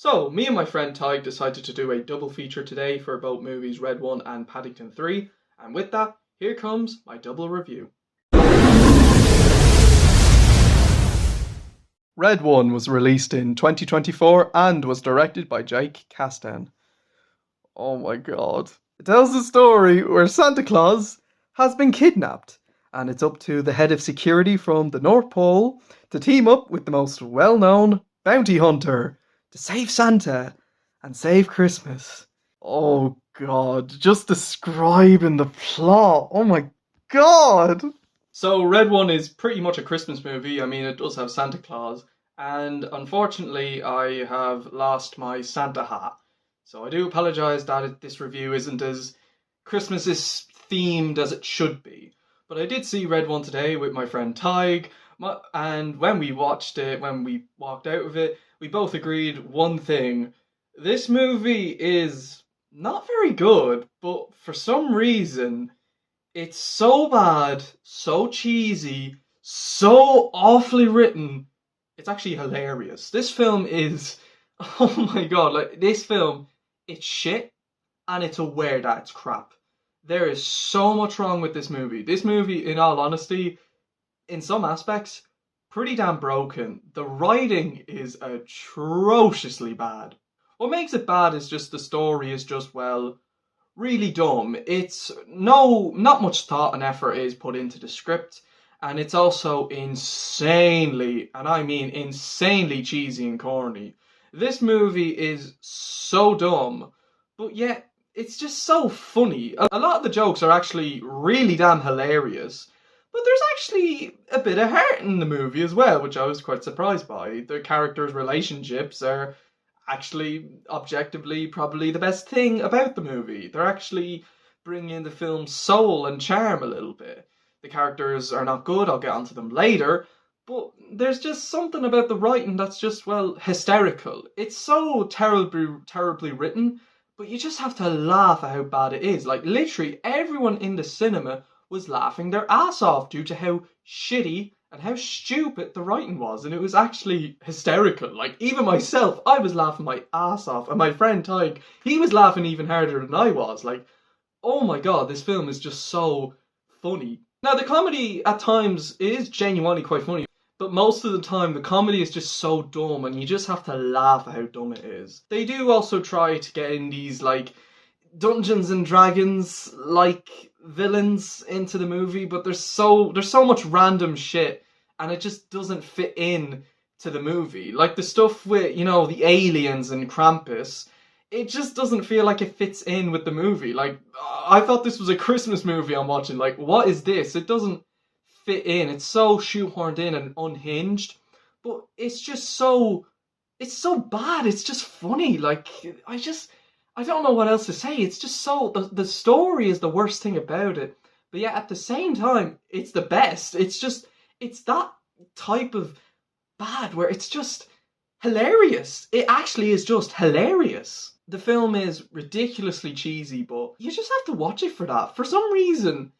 So, me and my friend Ty decided to do a double feature today for both movies Red 1 and Paddington 3, and with that, here comes my double review. Red 1 was released in 2024 and was directed by JK Simmons. Oh my god. It tells the story where Santa Claus has been kidnapped, and it's up to the head of security from the North Pole to team up with the most well-known bounty hunter to save Santa and save Christmas. Oh god, just describing the plot. Oh my god. So Red 1 is pretty much a Christmas movie. I mean, it does have Santa Claus, and unfortunately I have lost my Santa hat. So I do apologise that this review isn't as Christmas themed as it should be. But I did see Red 1 today with my friend Tig, and when we watched it, when we walked out of it, we both agreed one thing. This movie is not very good, but for some reason, it's so bad, so cheesy, so awfully written, it's actually hilarious. This film is, oh my god, like, this film, it's shit, and it's aware that it's crap. There is so much wrong with this movie. This movie, in all honesty, in some aspects, pretty damn broken. The writing is atrociously bad. What makes it bad is just the story is just, well, really dumb. It's not much thought and effort is put into the script, and it's also insanely, and I mean insanely cheesy and corny. This movie is so dumb, but yet it's just so funny. A lot of the jokes are actually really damn hilarious, but there's actually a bit of heart in the movie as well, which I was quite surprised by. The characters' relationships are actually, objectively, probably the best thing about the movie. They're actually bringing the film's soul and charm a little bit. The characters are not good, I'll get onto them later, but there's just something about the writing that's just, well, hysterical. It's so terribly written, but you just have to laugh at how bad it is. Like, literally, everyone in the cinema was laughing their ass off due to how shitty and how stupid the writing was, and it was actually hysterical. Like, even myself, I was laughing my ass off, and my friend Tig, he was laughing even harder than I was. Like, oh my god, this film is just so funny. Now, the comedy at times is genuinely quite funny, but most of the time the comedy is just so dumb, and you just have to laugh at how dumb it is. They do also try to get in these, like, Dungeons and Dragons like villains into the movie, but there's so much random shit, and it just doesn't fit in to the movie. Like the stuff with, you know, the aliens and Krampus, it just doesn't feel like it fits in with the movie. Like, I thought this was a Christmas movie I'm watching. Like, what is this? It doesn't fit in. It's so shoehorned in and unhinged, but it's just so bad. It's just funny. Like, I don't know what else to say. It's just so, the story is the worst thing about it, but yet at the same time, it's the best. It's that type of bad where it's just hilarious. It actually is just hilarious. The film is ridiculously cheesy, but you just have to watch it for that. For some reason,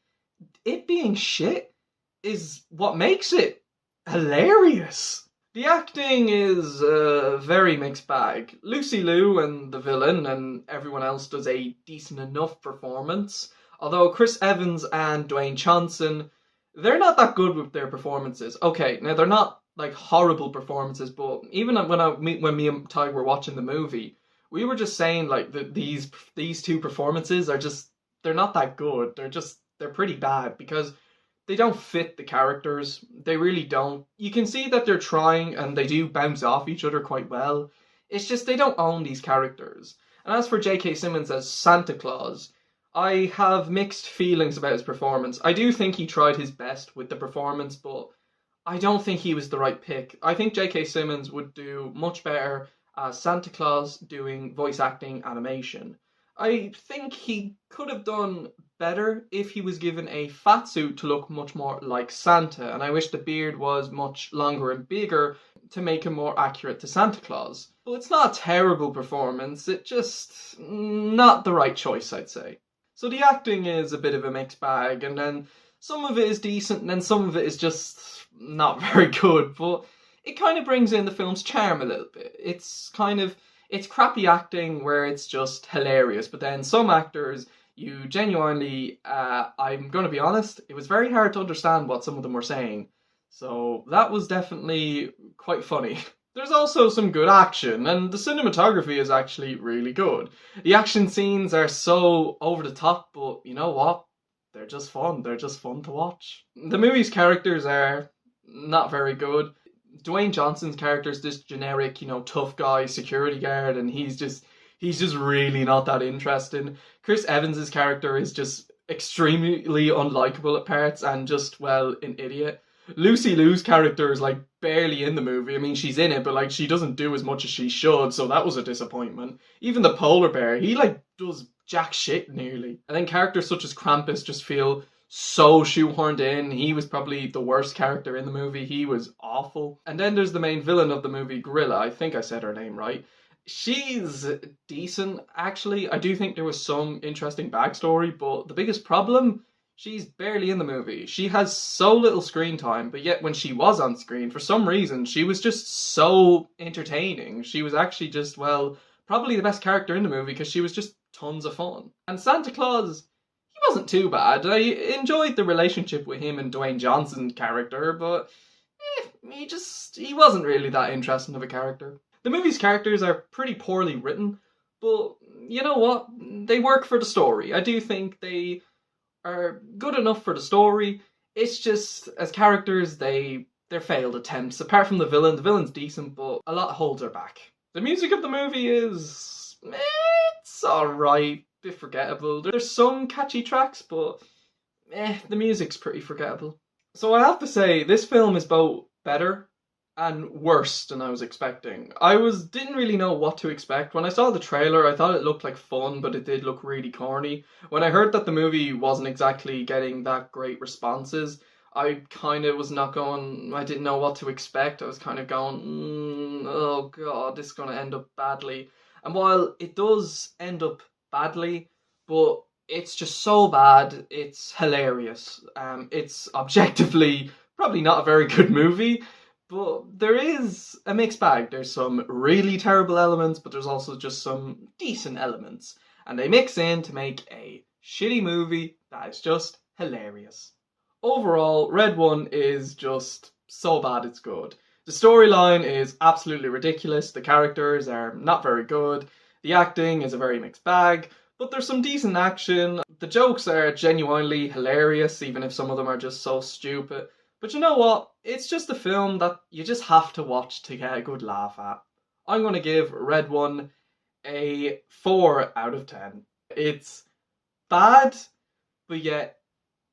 it being shit is what makes it hilarious. The acting is a very mixed bag. Lucy Liu and the villain and everyone else does a decent enough performance. Although Chris Evans and Dwayne Johnson, they're not that good with their performances. Okay, now they're not like horrible performances, but even when me and Ty were watching the movie, we were just saying like that these two performances are just, they're not that good. They're pretty bad because they don't fit the characters. They really don't. You can see that they're trying and they do bounce off each other quite well. It's just they don't own these characters. And as for JK Simmons as Santa Claus, I have mixed feelings about his performance. I do think he tried his best with the performance, but I don't think he was the right pick. I think JK Simmons would do much better as Santa Claus doing voice acting animation. I think he could have done better if he was given a fat suit to look much more like Santa, and I wish the beard was much longer and bigger to make him more accurate to Santa Claus. But it's not a terrible performance, it's just not the right choice, I'd say. So the acting is a bit of a mixed bag, and then some of it is decent, and then some of it is just not very good, but it kind of brings in the film's charm a little bit. it's crappy acting where it's just hilarious. But then some actors, you genuinely, I'm going to be honest, it was very hard to understand what some of them were saying. So that was definitely quite funny. There's also some good action, and the cinematography is actually really good. The action scenes are so over the top, but you know what? They're just fun. They're just fun to watch. The movie's characters are not very good. Dwayne Johnson's character is this generic, tough guy, security guard, and he's just really not that interesting. Chris Evans's character is just extremely unlikable at parts and just, well, an idiot. Lucy Liu's character is like barely in the movie. I mean, she's in it, but like she doesn't do as much as she should, so that was a disappointment. Even the polar bear, he like does jack shit nearly. And then characters such as Krampus just feel so shoehorned in. He was probably the worst character in the movie. He was awful. And then there's the main villain of the movie, Gorilla. I think I said her name right. She's decent, actually. I do think there was some interesting backstory, but the biggest problem, she's barely in the movie. She has so little screen time, but yet when she was on screen, for some reason, she was just so entertaining. She was actually just, well, probably the best character in the movie because she was just tons of fun. And Santa Claus, he wasn't too bad. I enjoyed the relationship with him and Dwayne Johnson's character, but he wasn't really that interesting of a character. The movie's characters are pretty poorly written, but you know what? They work for the story. I do think they are good enough for the story. It's just, as characters, they're failed attempts. Apart from the villain's decent, but a lot holds her back. The music of the movie is, it's alright, bit forgettable. There's some catchy tracks, but the music's pretty forgettable. So I have to say, this film is both better and worse than I was expecting. Didn't really know what to expect. When I saw the trailer, I thought it looked like fun, but it did look really corny. When I heard that the movie wasn't exactly getting that great responses, I kind of was not going, I didn't know what to expect. I was kind of going, oh god, this is going to end up badly. And while it does end up badly, but it's just so bad, it's hilarious. It's objectively probably not a very good movie, but there is a mixed bag. There's some really terrible elements, but there's also just some decent elements. And they mix in to make a shitty movie that is just hilarious. Overall, Red One is just so bad it's good. The storyline is absolutely ridiculous. The characters are not very good. The acting is a very mixed bag, but there's some decent action. The jokes are genuinely hilarious, even if some of them are just so stupid. But you know what? It's just a film that you just have to watch to get a good laugh at. I'm going to give Red One a 4 out of 10. It's bad, but yet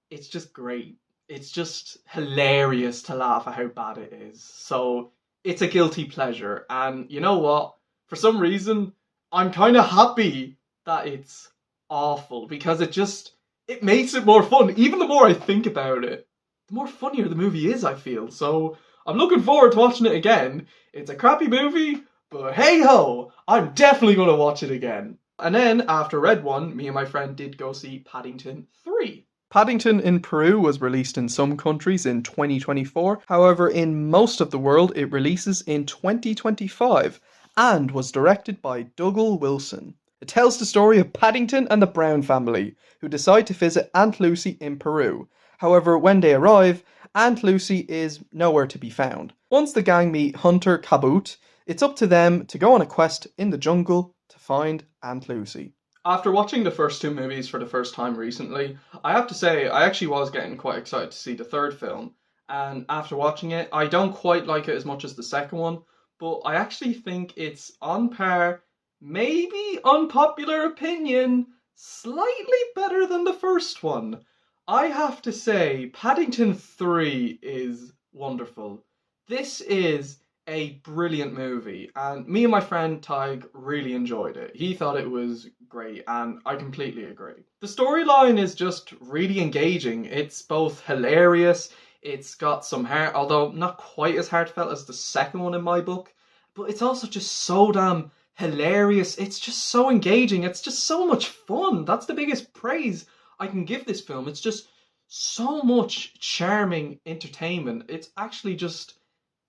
it's just great. It's just hilarious to laugh at how bad it is. So it's a guilty pleasure. And you know what? For some reason, I'm kind of happy that it's awful because it makes it more fun. Even the more I think about it, the more funnier the movie is, I feel. So I'm looking forward to watching it again. It's a crappy movie, but hey ho, I'm definitely going to watch it again. And then after Red One, me and my friend did go see Paddington 3. Paddington in Peru was released in some countries in 2024. However, in most of the world, it releases in 2025 and was directed by Dougal Wilson. It tells the story of Paddington and the Brown family, who decide to visit Aunt Lucy in Peru. However, when they arrive, Aunt Lucy is nowhere to be found. Once the gang meet Hunter Cabot, it's up to them to go on a quest in the jungle to find Aunt Lucy. After watching the first two movies for the first time recently, I have to say I actually was getting quite excited to see the third film. And after watching it, I don't quite like it as much as the second one, but I actually think it's on par, maybe unpopular opinion, slightly better than the first one. I have to say, Paddington 3 is wonderful. This is a brilliant movie, and me and my friend Tig really enjoyed it. He thought it was great, and I completely agree. The storyline is just really engaging. It's both hilarious, it's got some heart, although not quite as heartfelt as the second one in my book, but it's also just so damn hilarious. It's just so engaging. It's just so much fun. That's the biggest praise I can give this film. It's just so much charming entertainment. It's actually just,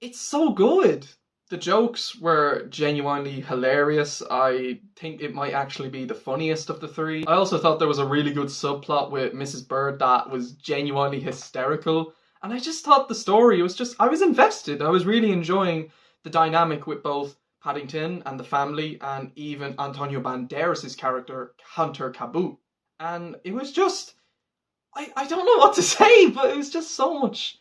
it's so good. The jokes were genuinely hilarious. I think it might actually be the funniest of the three. I also thought there was a really good subplot with Mrs. Bird that was genuinely hysterical. And I just thought the story was just, I was invested. I was really enjoying the dynamic with both Paddington and the family and even Antonio Banderas' character, Hunter Cabot. And it was just, I don't know what to say, but it was just so much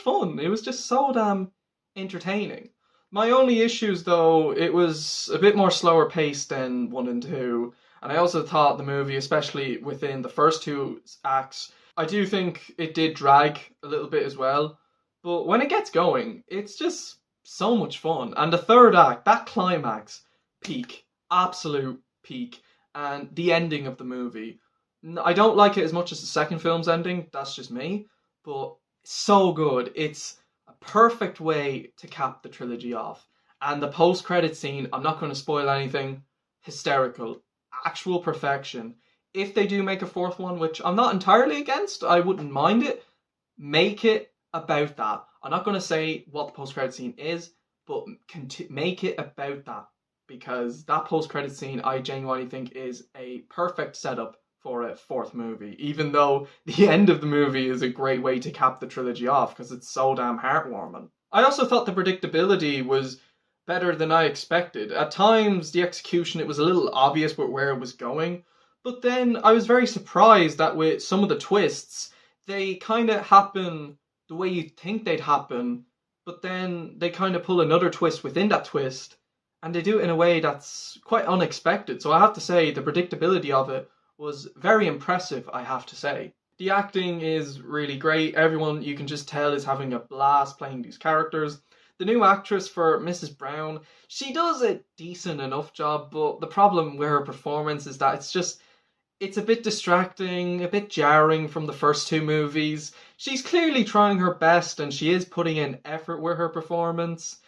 fun. It was just so damn entertaining. My only issues, though, it was a bit more slower paced than 1 and 2, and I also thought the movie, especially within the first two acts, I do think it did drag a little bit as well, but when it gets going, it's just so much fun. And the third act, that climax, peak, absolute peak, and the ending of the movie, I don't like it as much as the second film's ending, that's just me, but so good. It's a perfect way to cap the trilogy off. And the post-credit scene, I'm not going to spoil anything, hysterical, actual perfection. If they do make a fourth one, which I'm not entirely against, I wouldn't mind it, make it about that. I'm not going to say what the post-credit scene is, but make it about that. Because that post-credit scene, I genuinely think, is a perfect setup for a fourth movie, even though the end of the movie is a great way to cap the trilogy off because it's so damn heartwarming. I also thought the predictability was better than I expected. At times, the execution, it was a little obvious where it was going, but then I was very surprised that with some of the twists, they kind of happen the way you'd think they'd happen, but then they kind of pull another twist within that twist, and they do it in a way that's quite unexpected. So I have to say, the predictability of it was very impressive, I have to say. The acting is really great. Everyone, you can just tell, is having a blast playing these characters. The new actress for Mrs. Brown, she does a decent enough job, but the problem with her performance is that it's a bit distracting, a bit jarring from the first two movies. She's clearly trying her best and she is putting in effort with her performance.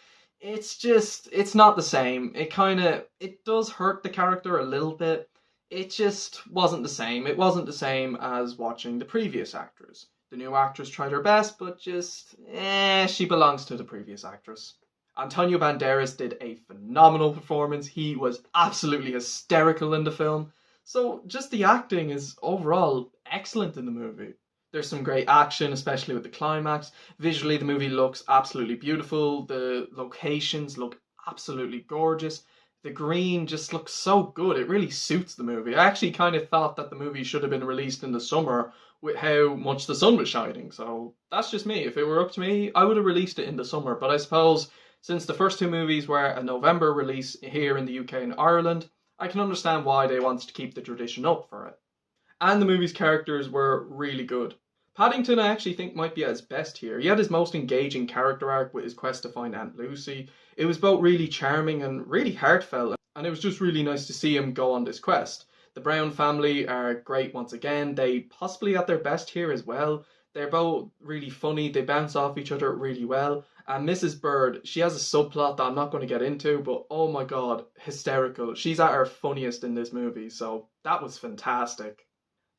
It's not the same. It does hurt the character a little bit. It just wasn't the same. It wasn't the same as watching the previous actors. The new actress tried her best, but she belongs to the previous actress. Antonio Banderas did a phenomenal performance. He was absolutely hysterical in the film. So just the acting is overall excellent in the movie. There's some great action, especially with the climax. Visually, the movie looks absolutely beautiful. The locations look absolutely gorgeous. The green just looks so good. It really suits the movie. I actually kind of thought that the movie should have been released in the summer with how much the sun was shining. So that's just me. If it were up to me, I would have released it in the summer. But I suppose since the first two movies were a November release here in the UK and Ireland, I can understand why they wanted to keep the tradition up for it. And the movie's characters were really good. Paddington, I actually think, might be at his best here. He had his most engaging character arc with his quest to find Aunt Lucy. It was both really charming and really heartfelt, and it was just really nice to see him go on this quest. The Brown family are great once again. They possibly at their best here as well. They're both really funny. They bounce off each other really well. And Mrs. Bird, she has a subplot that I'm not going to get into, but oh my god, hysterical. She's at her funniest in this movie, so that was fantastic.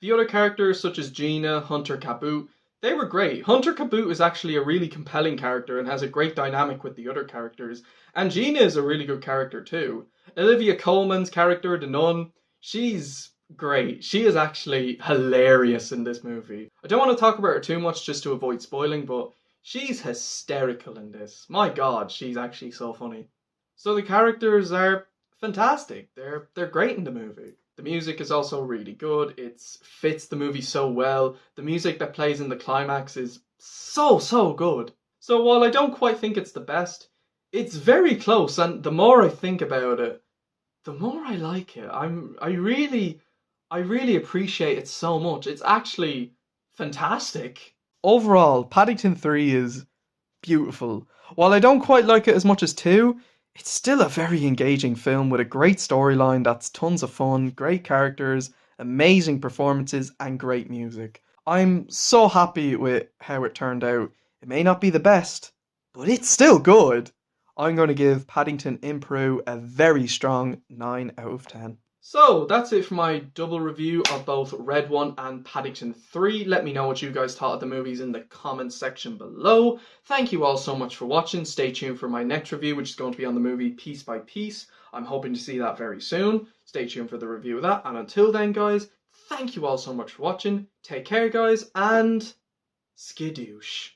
The other characters, such as Gina, Hunter Cabot, they were great. Hunter Cabot is actually a really compelling character and has a great dynamic with the other characters. And Gina is a really good character too. Olivia Colman's character, the nun, she's great. She is actually hilarious in this movie. I don't want to talk about her too much just to avoid spoiling, but she's hysterical in this. My god, she's actually so funny. So the characters are fantastic. They're great in the movie. The music is also really good. It fits the movie so well. The music that plays in the climax is so good. So while I don't quite think it's the best, it's very close, and the more I think about it, the more I like it. I really appreciate it so much. It's actually fantastic. Overall, Paddington 3 is beautiful. While I don't quite like it as much as 2, it's still a very engaging film with a great storyline that's tons of fun, great characters, amazing performances, and great music. I'm so happy with how it turned out. It may not be the best, but it's still good. I'm going to give Paddington in Peru a very strong 9 out of 10. So that's it for my double review of both Red One and Paddington 3. Let me know what you guys thought of the movies in the comments section below. Thank you all so much for watching. Stay tuned for my next review, which is going to be on the movie Piece by Piece. I'm hoping to see that very soon. Stay tuned for the review of that. And until then, guys, thank you all so much for watching. Take care, guys, and skidoosh.